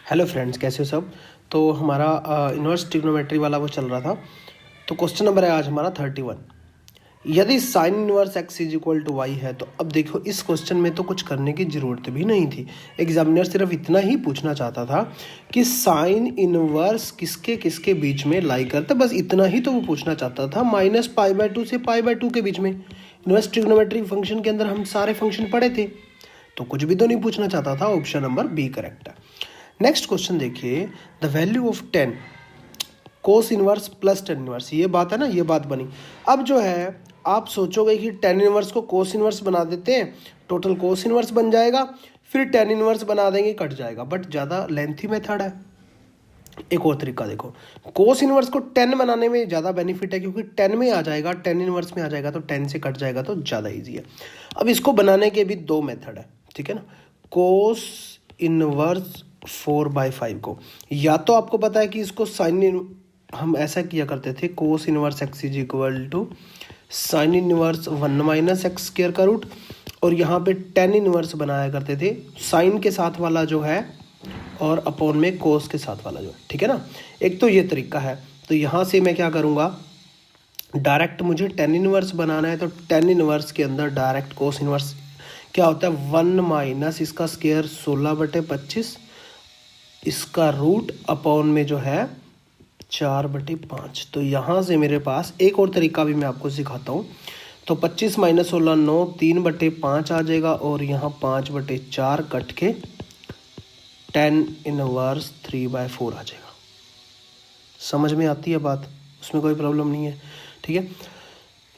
Hello friends, कैसे हो सब। तो हमारा इन्वर्स ट्रिग्नोमेट्री वाला वो चल रहा था। तो क्वेश्चन नंबर है आज हमारा 31। यदि sine inverse x is equal to y है, तो अब देखो इस क्वेश्चन में तो कुछ करने की ज़रूरत भी नहीं थी। एग्जामिनर सिर्फ इतना ही पूछना चाहता था कि साइन इनवर्स किसके किसके बीच में लाई करता, बस इतना ही तो वो पूछना चाहता था। -π/2 से π/2 के बीच में। इन्वर्स ट्रिग्नोमेट्री फंक्शन के अंदर हम सारे फंक्शन पढ़े थे, तो कुछ भी तो नहीं पूछना चाहता था। ऑप्शन नंबर बी करेक्ट है। नेक्स्ट क्वेश्चन देखिए, the value of 10 cos inverse plus tan inverse, ये बात है ना, ये बात बनी। अब जो है आप सोचोगे कि टेन इनवर्स को कोस इनवर्स बना देते हैं, टोटल कोस इनवर्स बन जाएगा, फिर टेन इनवर्स बना देंगे, कट जाएगा, बट ज़्यादा लेंथी मेथड है। एक और तरीका देखो, कोस इनवर्स को 10 बनाने में ज़्यादा बेनिफिट है, क्योंकि 10 में आ जाएगा, 10 इनवर्स में आ जाएगा, तो 10 से कट जाएगा, तो ज़्यादा ईजी है। अब इसको बनाने के भी दो मेथड है, ठीक है ना। कोस इनवर्स 4/5 को, या तो आपको पता है कि इसको साइन, हम ऐसा किया करते थे, cos inverse x is equal to sine inverse 1 - x square का रूट, और यहाँ पे टेन इनवर्स बनाया करते थे, साइन के साथ वाला जो है और अपॉन में कोस के साथ वाला जो है, ठीक है ना। एक तो ये तरीका है। तो यहाँ से मैं क्या करूँगा, डायरेक्ट मुझे टेन इनवर्स बनाना है, तो टेन इनवर्स के अंदर डायरेक्ट कोस इनवर्स क्या होता है, 1 - इसका स्क्वायर 16/25, इसका रूट अपॉन में जो है 4/5। तो यहाँ से मेरे पास एक और तरीका भी मैं आपको सिखाता हूँ। तो 25 - 16 9, 3/5 आ जाएगा, और यहाँ 5/4 कट के 10 इनवर्स 3/4 आ जाएगा। समझ में आती है बात, उसमें कोई प्रॉब्लम नहीं है, ठीक है।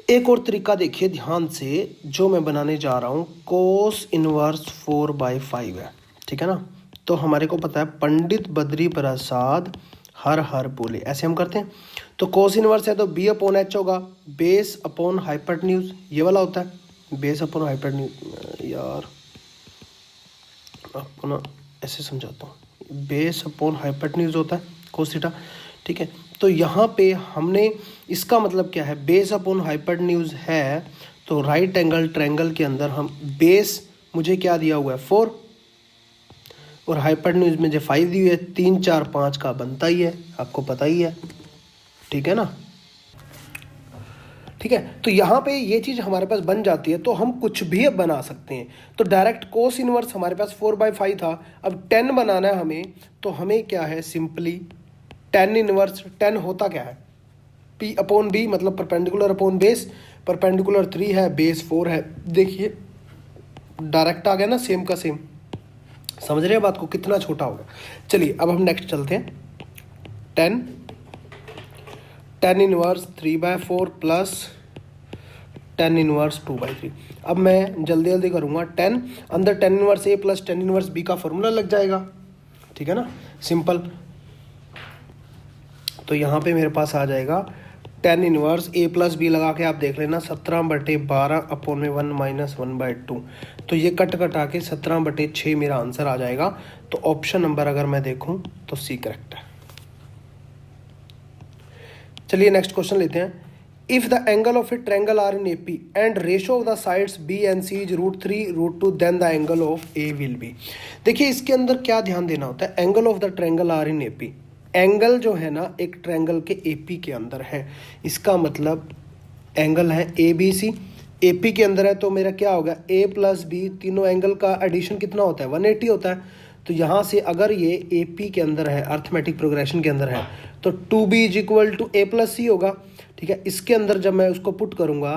एक और तरीका देखिए ध्यान से, जो मैं बनाने जा रहा हूँ, कोस इनवर्स 4/5 है, ठीक है ना। तो हमारे को पता है पंडित बद्री प्रसाद हर हर बोले, ऐसे हम करते हैं। तो कोस इनवर्स है तो b/h होगा, बेस अपॉन हाइपोटेन्यूज, ये वाला होता है बेस अपॉन हाइपोटेन्यूज। यार अपना ऐसे समझाता हूँ, बेस अपॉन हाइपोटेन्यूज होता है कोस थीटा, ठीक है। तो यहाँ पे हमने, इसका मतलब क्या है, बेस अपॉन हाइपोटेन्यूज है, तो राइट एंगल ट्रायंगल के अंदर हम बेस, मुझे क्या दिया हुआ है 4, और हाइपोटेन्यूज में जो 5 दी हुई है, 3 4 5 का बनता ही है, आपको पता ही है, ठीक है ना। ठीक है, तो यहाँ पे ये चीज़ हमारे पास बन जाती है, तो हम कुछ भी अब बना सकते हैं। तो डायरेक्ट कोस इनवर्स हमारे पास 4/5 था, अब 10 बनाना है हमें, तो हमें क्या है, सिंपली 10 इनवर्स, 10 होता क्या है, p/b, मतलब परपेंडिकुलर अपॉन बेस, परपेंडिकुलर 3 है, बेस 4 है। देखिए डायरेक्ट आ गया ना, सेम का सेम। समझ रहे हैं बात को, कितना छोटा होगा। चलिए अब हम नेक्स्ट चलते हैं। 10 इनवर्स 3/4 प्लस 10 इनवर्स 2/3। अब मैं जल्दी जल्दी करूँगा। 10 अंदर 10 इनवर्स ए प्लस 10 इनवर्स बी का फॉर्मूला लग जाएगा, ठीक है ना, सिंपल। तो यहाँ पे मेरे पास आ जाएगा 10 इनवर्स ए प्लस बी लगा के आप देख लेना, 17/12 अपॉन में 1 - 1/2। तो ये कट कटा के 17/6 मेरा आंसर आ जाएगा। तो ऑप्शन नंबर अगर मैं देखूँ तो सी करेक्ट है। चलिए नेक्स्ट क्वेश्चन लेते हैं। If the angle of a triangle are in AP and ratio of the sides B and C is √3 √2, then the angle of A will be. देखिए इसके अंदर क्या ध्यान देना होता है, angle of the triangle are in AP, angle जो है ना एक ट्रायंगल के AP के अंदर है, इसका मतलब एंगल है ABC, AP के अंदर है, तो मेरा क्या होगा, A + B, तीनों एंगल का एडिशन कितना होता है, 180 होता है। तो यहाँ से अगर ये AP के अंदर है, अर्थमेटिक प्रोग्रेशन के अंदर है, तो 2B = A + C होगा, ठीक है। इसके अंदर जब मैं उसको पुट करूँगा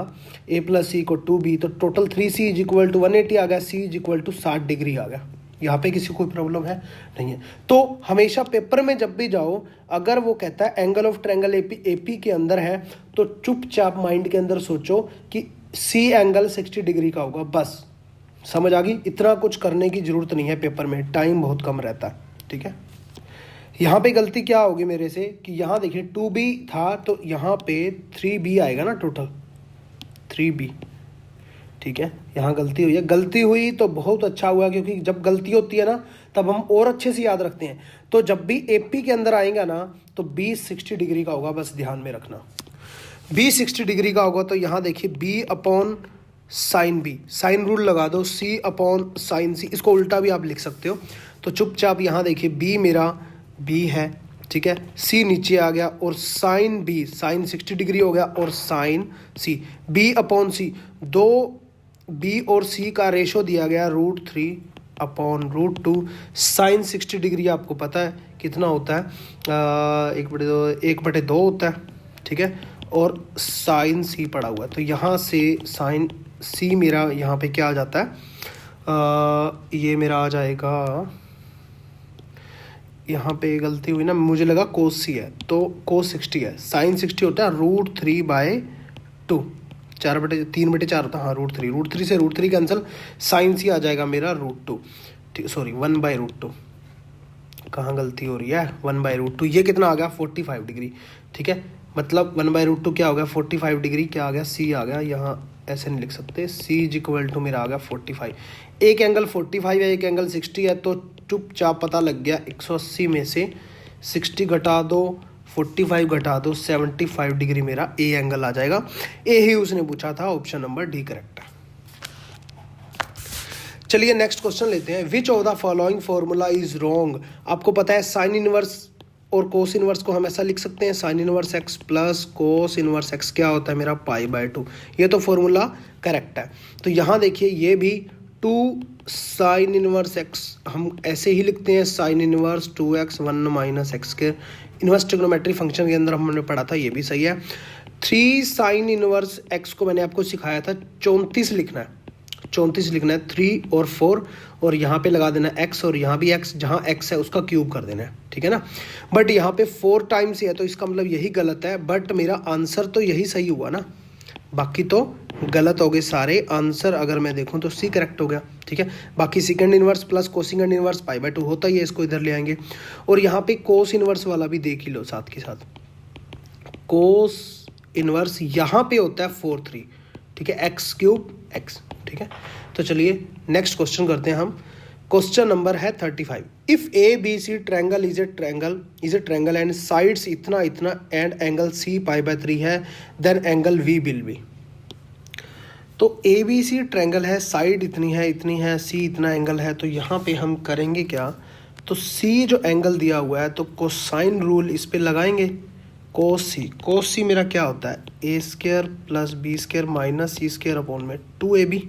A + C को 2B, तो टोटल 3C = 180 आ गया, C = 60 डिग्री आ गया। यहाँ पे किसी को कोई प्रॉब्लम है नहीं है। तो हमेशा पेपर में जब भी जाओ, अगर वो कहता है एंगल ऑफ ट्रायंगल AP के अंदर है, तो चुपचाप माइंड के अंदर सोचो कि C एंगल 60 डिग्री का होगा, बस समझ आ गई। इतना कुछ करने की जरूरत नहीं है, पेपर में टाइम बहुत कम रहता है, ठीक है। यहाँ पे गलती क्या होगी मेरे से कि यहाँ देखिए 2B था, तो यहाँ पे 3B आएगा ना, टोटल 3B, ठीक है। यहाँ गलती हुई है, गलती हुई तो बहुत अच्छा हुआ, क्योंकि जब गलती होती है ना तब हम और अच्छे से याद रखते हैं। तो जब भी AP के अंदर आएगा ना, तो B 60 डिग्री का होगा, बस ध्यान में रखना, B 60 डिग्री का होगा। तो यहाँ देखिए B/sin B, साइन रूल लगा दो, C/sin C, इसको उल्टा भी आप लिख सकते हो। तो चुपचाप यहाँ देखिए बी मेरा बी है, ठीक है, सी नीचे आ गया और साइन बी, साइन 60 डिग्री हो गया और साइन सी, बी अपॉन सी, दो बी और सी का रेशो दिया गया √3/√2। साइन 60 डिग्री आपको पता है कितना होता है, 1/2 होता है, ठीक है, और साइन सी पड़ा हुआ है। तो यहाँ से साइन सी मेरा यहाँ पे क्या आ जाता है, ये मेरा आ जाएगा, यहाँ पे गलती हुई ना, मुझे लगा कोस सी है, तो कोस 60 है, साइन 60 होता है √3/2, 3/4 होता है, हाँ √3 से √3 कैंसिल, साइन सी आ जाएगा मेरा √2, ठीक, सॉरी 1/√2, कहाँ गलती हो रही है, 1/√2, ये कितना आ गया 45 डिग्री, ठीक है, मतलब 1/√2 क्या हो गया 45 डिग्री, क्या आ गया सी आ गया, यहाँ ऐसे नहीं लिख सकते, सी = मेरा आ गया 45, एक एंगल 45 है, एक एंगल 60 है, तो चुपचाप पता लग गया 180 में से 60 घटा दो, 45 घटा दो, 75 डिग्री मेरा ए एंगल आ जाएगा। ए ही उसने पूछा था, ऑप्शन नंबर डी करेक्ट है। चलिए नेक्स्ट क्वेश्चन लेते हैं। Which of the following formula is wrong. आपको पता है साइन इनवर्स और कोस इनवर्स को हम ऐसा लिख सकते हैं, sign inverse x plus cos inverse x क्या होता है मेरा π/2, ये तो फॉर्मूला करेक्ट है। तो यहाँ देखिए ये भी 2 साइन इनवर्स एक्स हम ऐसे ही लिखते हैं, साइन इनवर्स 2x 1 - x के इनवर्स ट्रिग्नोमेट्री फंक्शन के अंदर हमने पढ़ा था, ये भी सही है। 3 साइन इनवर्स एक्स को मैंने आपको सिखाया था 34 लिखना है, 34 लिखना है, 3 और 4 और यहाँ पे लगा देना x और यहाँ भी x, जहाँ x है उसका क्यूब कर देना है, ठीक है ना। बट यहाँ पे 4 टाइम्स है तो इसका मतलब यही गलत है, बट मेरा आंसर तो यही सही हुआ ना, बाकी तो गलत हो गए सारे। आंसर अगर मैं देखूं तो सी करेक्ट हो गया, ठीक है। बाकी second inverse plus cosecant inverse π/2 होता ही है, इसको इधर ले आएंगे। और यहाँ पे कोस इनवर्स वाला भी देख ही लो साथ के साथ, कोस इनवर्स यहाँ पे होता है 4/3, ठीक है, x³ x, ठीक है। तो चलिए नेक्स्ट क्वेश्चन करते हैं हम। क्वेश्चन नंबर है 35। If ABC triangle is a triangle and sides इतना इतना एंड एंगल C π/3 है, then angle V will be. तो ABC ट्रायंगल है, साइड इतनी है, C इतना एंगल है, तो यहाँ पे हम करेंगे क्या, तो C जो एंगल दिया हुआ है तो कोसाइन रूल इस पे लगाएंगे, कोस सी मेरा क्या होता है a² + b² - c² / 2ab।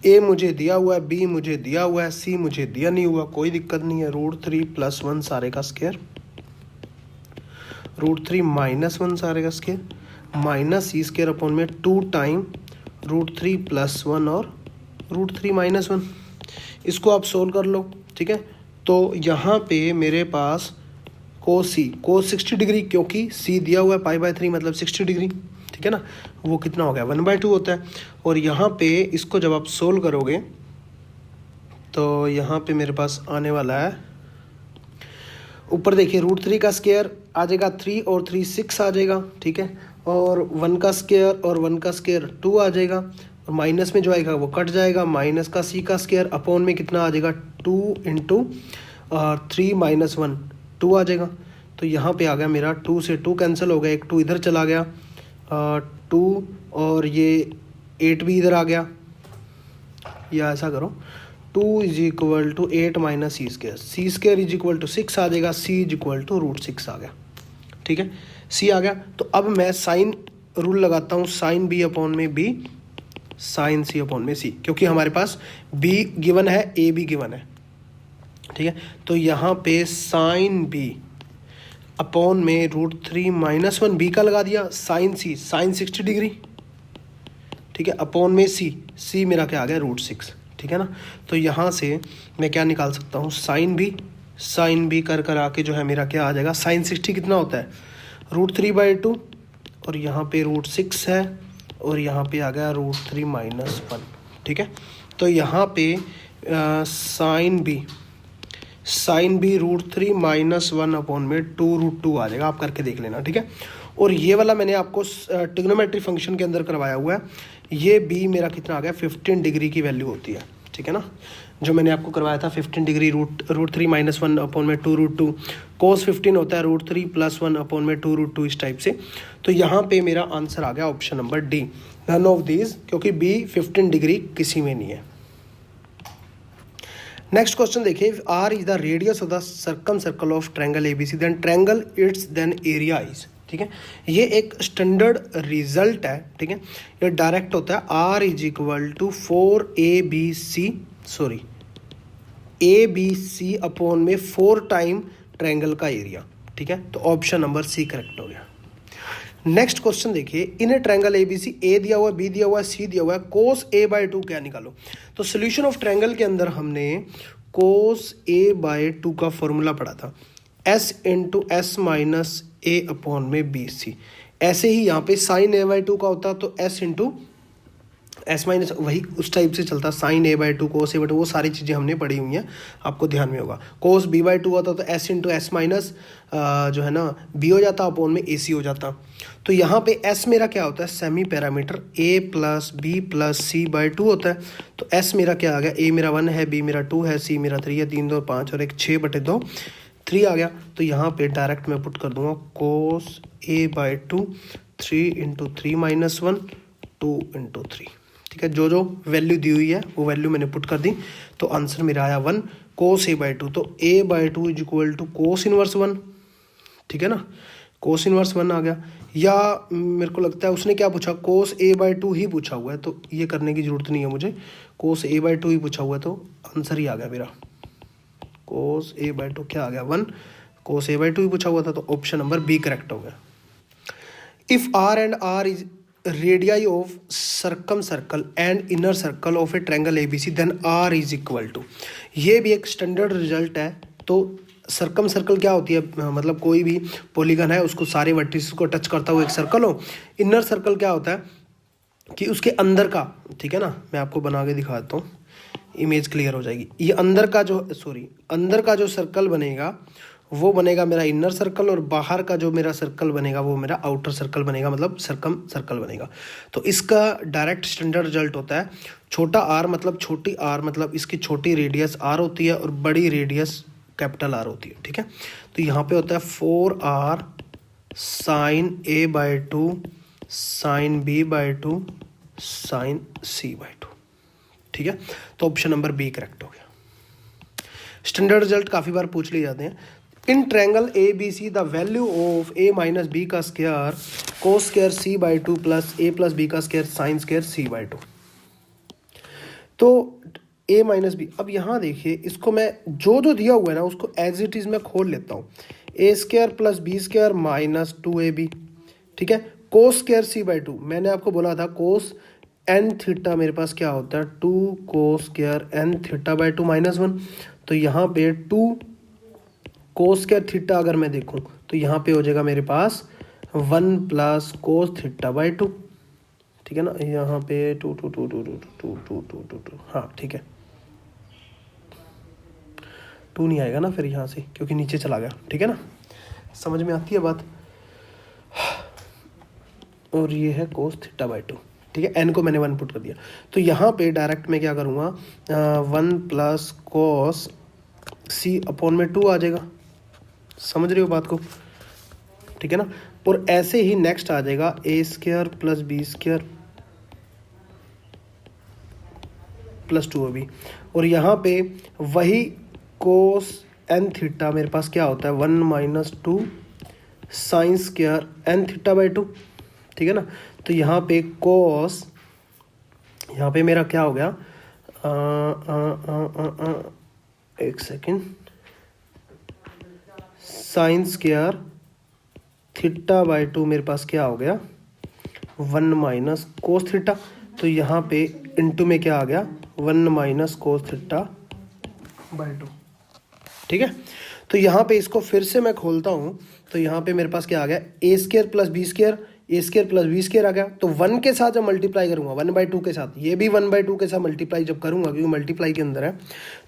ए मुझे दिया हुआ है, बी मुझे दिया हुआ है, सी मुझे दिया नहीं हुआ, कोई दिक्कत नहीं है, √3 + 1 सारे का स्क्वायर, √3 - 1 सारे का स्क्वायर माइनस c² / 2 टाइम √3 + 1 और √3 - 1। इसको आप सोल्व कर लो, ठीक है। तो यहाँ पे मेरे पास कोस 60 डिग्री, क्योंकि सी दिया हुआ है π/3 मतलब 60 डिग्री, ठीक है ना, वो कितना हो गया 1/2 होता है। और यहाँ पे इसको जब आप सोल्व करोगे तो यहाँ पे मेरे पास आने वाला है, ऊपर देखिए √3 का स्क्वायर आ जाएगा 3 और 3 6 आ जाएगा, ठीक है, और 1 का स्क्वायर और 1 का स्क्वायर 2 आ जाएगा, और माइनस में जो आएगा वो कट जाएगा, माइनस का c का स्क्वायर अपॉन में कितना आ जाएगा 2 × 3 - 1 2 आ जाएगा। तो यहाँ पे आ गया मेरा 2 से 2 कैंसिल हो गया, एक 2 इधर चला गया, 2 और ये 8 भी इधर आ गया, या ऐसा करो 2 = 8 - c² c² 6 आ जाएगा, c √6 आ गया, ठीक है, c आ गया। तो अब मैं साइन रूल लगाता हूँ, साइन b/b साइन c/c, क्योंकि हमारे पास b गिवन है, a भी गिवन है, ठीक है। तो यहाँ पे साइन b अपॉन में √3 - 1 b का लगा दिया, साइन c साइन 60 डिग्री, ठीक है, अपॉन में c मेरा क्या आ गया √6, ठीक है ना। तो यहाँ से मैं क्या निकाल सकता हूँ, साइन b कर आके जो है मेरा क्या आ जाएगा, साइन 60 कितना होता है √3/2 और यहाँ पे √6 है और यहाँ पे आ गया √3 - 1, ठीक है। तो यहाँ पे साइन b √3 - 1 अपॉन में 2√2 आ जाएगा, आप करके देख लेना, ठीक है। और ये वाला मैंने आपको ट्रिग्नोमेट्री फंक्शन के अंदर करवाया हुआ है, ये b मेरा कितना आ गया 15 डिग्री की वैल्यू होती है, ठीक है ना, जो मैंने आपको करवाया था 15 डिग्री √3 - 1 अपॉन में 2√2, कोस 15 होता है √3 + 1 अपॉन में 2√2 इस टाइप से। तो यहाँ पे मेरा आंसर आ गया option number D, none of these, क्योंकि b 15 डिग्री किसी में नहीं है। नेक्स्ट क्वेश्चन देखिए, if R is the radius of the circumcircle of triangle ABC then triangle its then area is, ठीक है। ये एक स्टैंडर्ड रिजल्ट है, ठीक है। ये डायरेक्ट होता है R is equal to 4ABC sorry ABC upon में 4 टाइम ट्रायंगल का एरिया, ठीक है। तो ऑप्शन नंबर सी करेक्ट हो गया। नेक्स्ट क्वेश्चन देखिए, इन ए ट्रायंगल एबीसी ए दिया हुआ, बी दिया हुआ, सी दिया हुआ है, कोस A/2 क्या निकालो। तो सोल्यूशन ऑफ ट्रायंगल के अंदर हमने कोस A/2 का फॉर्मूला पढ़ा था, S into S minus A upon में BC। ऐसे ही यहाँ पे साइन A/2 का होता तो S इंटू S माइनस, वही उस टाइप से चलता, साइन A/2 कोस A/2, वो सारी चीज़ें हमने पढ़ी हुई हैं, आपको ध्यान में होगा। कोस B/2 होता तो S इंटू S माइनस जो है ना B हो जाता, अपॉन में AC हो जाता। तो यहाँ पे S मेरा क्या होता है, semi parameter A plus B plus C/2 होता है। तो S मेरा क्या आ गया, A मेरा 1 है, B मेरा 2 है, C मेरा 3 है, 3 2 5 और 1 6/2 3 आ गया। तो यहाँ पे डायरेक्ट मैं पुट कर दूंगा कोस A/2 3 इंटू 3 माइनस 1 2 इंटू 3, ठीक है। जो जो वैल्यू दी हुई है वो वैल्यू मैंने पुट कर दी, तो आंसर मेरा आया 1 कोस A/2। तो A/2 is equal to cos inverse 1, ठीक है ना, कोस इनवर्स 1 आ गया। या मेरे को लगता है उसने क्या पूछा, कोस A/2 ही पूछा हुआ है, तो ये करने की ज़रूरत नहीं है मुझे, कोस A/2 ही पूछा हुआ है, तो आंसर ही आ गया मेरा। कोस A/2 क्या आ गया 1, कोस A/2 ही पूछा हुआ था, तो ऑप्शन नंबर बी करेक्ट हो गया। If R and R is radii of circumcircle and inner circle of a triangle ABC then R is equal to, ये भी एक स्टैंडर्ड रिजल्ट है। तो सर्कम सर्कल क्या होती है, मतलब कोई भी पॉलीगन है उसको सारे वर्टिसेस को टच करता हुआ एक सर्कल हो। इनर सर्कल क्या होता है कि उसके अंदर का, ठीक है ना, मैं आपको बना के दिखा देता हूँ, इमेज क्लियर हो जाएगी। ये अंदर का जो सर्कल बनेगा वो बनेगा मेरा इनर सर्कल, और बाहर का जो मेरा सर्कल बनेगा वो मेरा आउटर सर्कल बनेगा, मतलब सर्कम सर्कल बनेगा। तो इसका डायरेक्ट स्टैंडर्ड रिजल्ट होता है छोटा r मतलब छोटी r मतलब इसकी छोटी रेडियस r होती है और बड़ी रेडियस कैपिटल R होती है, ठीक है। तो यहाँ पे होता है 4r sign A/2 sign B/2 sign C/2, ठीक है। तो ऑप्शन नंबर बी करेक्ट हो गया। स्टैंडर्ड रिजल्ट काफ़ी बार पूछ लिए जाते हैं। In triangle ABC the value of A minus B का square cos square C/2 plus A plus B का स्क्वायर साइन स्क्वायर C/2। तो A माइनस B, अब यहाँ देखिए इसको मैं जो जो दिया हुआ है ना उसको एज इट इज़ मैं खोल लेता हूँ। A² plus B² minus 2AB, ठीक है। कोस स्क्वायर C/2, मैंने आपको बोला था कोस n थीटा मेरे पास क्या होता है 2 कोस स्क्वायर n थीटा/2 माइनस 1। तो यहाँ पे 2 कोस स्क्वायर थीटा अगर मैं देखूँ तो यहाँ पे हो जाएगा मेरे पास 1 प्लस कोस थीटा/2, ठीक है ना। यहाँ पे 2 2 2 2 2 2 2 2 2 2, हाँ ठीक है, 2 नहीं आएगा ना फिर यहाँ से क्योंकि नीचे चला गया, ठीक है ना, समझ में आती है बात। और ये है कोस थीटा/2, ठीक है। n को मैंने 1 पुट कर दिया, तो यहाँ पे डायरेक्ट मैं क्या करूँगा 1 प्लस कोस C अपॉन में 2 आ जाएगा, समझ रहे हो बात को, ठीक है ना। और ऐसे ही नेक्स्ट आ जाएगा A² plus B² plus 2AB, और यहाँ पे वही कोस n थीटा मेरे पास क्या होता है 1 माइनस 2 साइन स्क्वायर n थीटा/2, ठीक है ना। तो यहाँ पे कोस, यहाँ पे मेरा क्या हो गया एक सेकेंड, साइन स्क्वायर थीटा/2 मेरे पास क्या हो गया 1 माइनस कोस थीटा। तो यहाँ पे इनटू में क्या आ गया 1 माइनस कोस थीटा/2, ठीक है। तो यहाँ पे इसको फिर से मैं खोलता हूँ, तो यहाँ पे मेरे पास क्या आ गया A² plus B² A² plus B² आ गया। तो 1 के साथ जब मल्टीप्लाई करूँगा 1/2 के साथ, ये भी 1/2 के साथ मल्टीप्लाई जब करूँगा क्योंकि मल्टीप्लाई के अंदर है,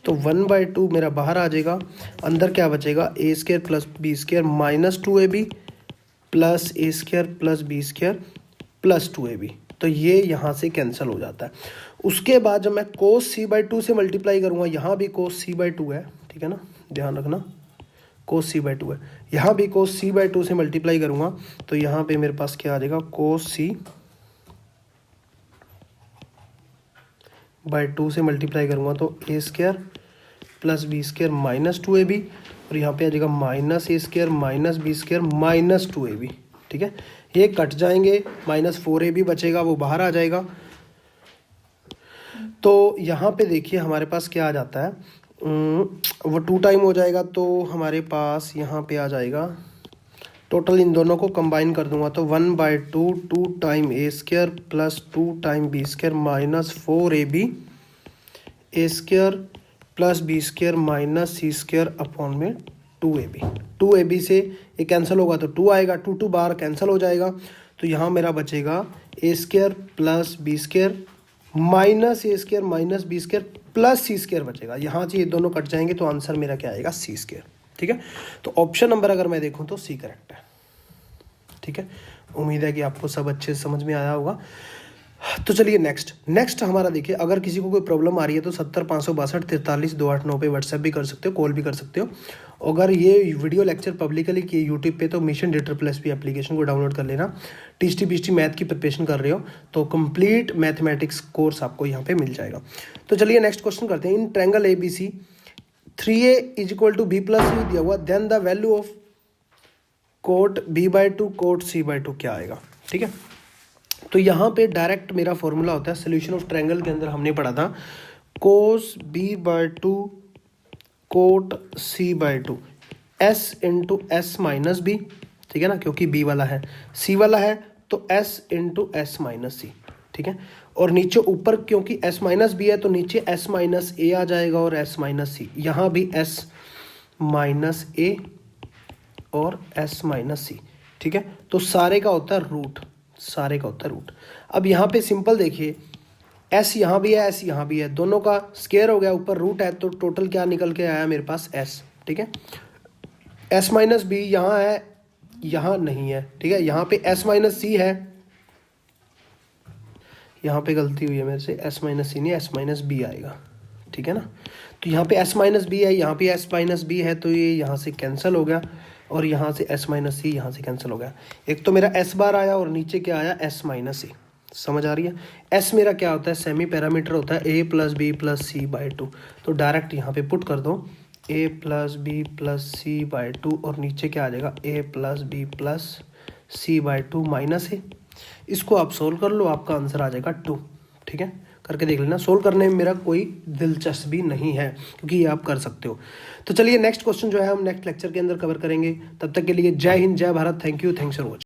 तो 1/2 मेरा बाहर आ जाएगा, अंदर क्या बचेगा A² plus B² minus 2AB plus A² plus B² plus 2AB। तो ये यहाँ से कैंसिल हो जाता है। उसके बाद जब मैं कोस C/2 से मल्टीप्लाई करूँगा, यहाँ भी कोस C/2 है, ठीक है ना, ध्यान रखना कोस C/2 है, यहाँ भी कोस C/2 से मल्टीप्लाई करूँगा तो यहाँ पे मेरे पास क्या आ जाएगा कोस C/2 से मल्टीप्लाई करूँगा तो A² plus B square minus 2ab, और यहाँ पे आ जाएगा minus A square minus B square minus 2ab। ठीक है, ये कट जाएंगे, माइनस 4ab बचेगा, वो बाहर आ जाएगा। तो यहाँ पे देखिए हमारे पास क्या आ जाता है, वो 2 टाइम हो जाएगा, तो हमारे पास यहाँ पे आ जाएगा टोटल, इन दोनों को कंबाइन कर दूंगा तो 1/2 2 time A square plus 2 time B square minus 4ab A square plus B square minus C square upon में 2ab। 2ab से ये कैंसिल होगा तो 2 आएगा, 2 बार कैंसिल हो जाएगा, तो यहाँ मेरा बचेगा A square plus B square minus A square minus B square plus C square बचेगा। यहाँ से ये दोनों कट जाएंगे तो आंसर मेरा क्या आएगा, सी स्क्वायर। ठीक है, तो ऑप्शन नंबर अगर मैं देखूँ तो सी करेक्ट है। ठीक है, उम्मीद है कि आपको सब अच्छे से समझ में आया होगा। तो चलिए नेक्स्ट हमारा देखिए, अगर किसी को कोई प्रॉब्लम आ रही है तो 70 562 43 289 पे व्हाट्सएप भी कर सकते हो, कॉल भी कर सकते हो। अगर ये वीडियो लेक्चर पब्लिकली किए यूट्यूब पे तो मिशन DATE++ एप्लीकेशन को डाउनलोड कर लेना। TST मैथ की प्रिपरेशन कर रहे हो तो कंप्लीट मैथमेटिक्स कोर्स आपको यहाँ पे मिल जाएगा। तो चलिए नेक्स्ट क्वेश्चन करते हैं। In triangle ABC 3a = b+c दिया हुआ, then the value of cot b/2 cot c/2 क्या आएगा। ठीक है, तो यहाँ पे डायरेक्ट मेरा फॉर्मूला होता है सोल्यूशन ऑफ ट्रायंगल के अंदर हमने पढ़ा था cos b/2 cot c/2 s into s minus b. ठीक है ना, क्योंकि b वाला है c वाला है तो s इंटू एस माइनस सी। ठीक है, और नीचे ऊपर क्योंकि s माइनस बी है तो नीचे s माइनस ए आ जाएगा और s माइनस सी, यहाँ भी s माइनस ए और s माइनस सी। ठीक है, तो सारे का होता है रूट, सारे का होता है रूट। अब यहाँ पे सिंपल देखिए, s यहाँ भी है s यहाँ भी है, दोनों का स्क्वायर हो गया, ऊपर रूट है तो टोटल क्या निकल के आया मेरे पास s। ठीक है, s माइनस बी यहाँ है यहाँ नहीं है। ठीक है, यहाँ पे s माइनस सी है, यहाँ पे गलती हुई है मेरे से, s माइनस सी नहीं s माइनस बी आएगा। ठीक है ना, तो यहाँ पे s माइनस बी है, यहाँ पे s माइनस बी है, तो ये यहाँ से कैंसिल हो गया और यहाँ से s माइनस सी यहाँ से कैंसिल हो गया। एक तो मेरा s बार आया और नीचे क्या आया, s माइनस सी। समझ आ रही है, s मेरा क्या होता है, सेमी पैरामीटर होता है a + b + c/2, तो डायरेक्ट यहाँ पे पुट कर दो a + b + c/2 और नीचे क्या आ जाएगा, a + b + c/2 minus a। इसको आप सोल्व कर लो, आपका आंसर आ जाएगा 2। ठीक है, करके देख लेना, सोल्व करने में मेरा कोई दिलचस्पी नहीं है क्योंकि ये आप कर सकते हो। तो चलिए नेक्स्ट क्वेश्चन जो है हम नेक्स्ट लेक्चर के अंदर कवर करेंगे। तब तक के लिए जय हिंद, जय Bharat, thank you, thanks for watching.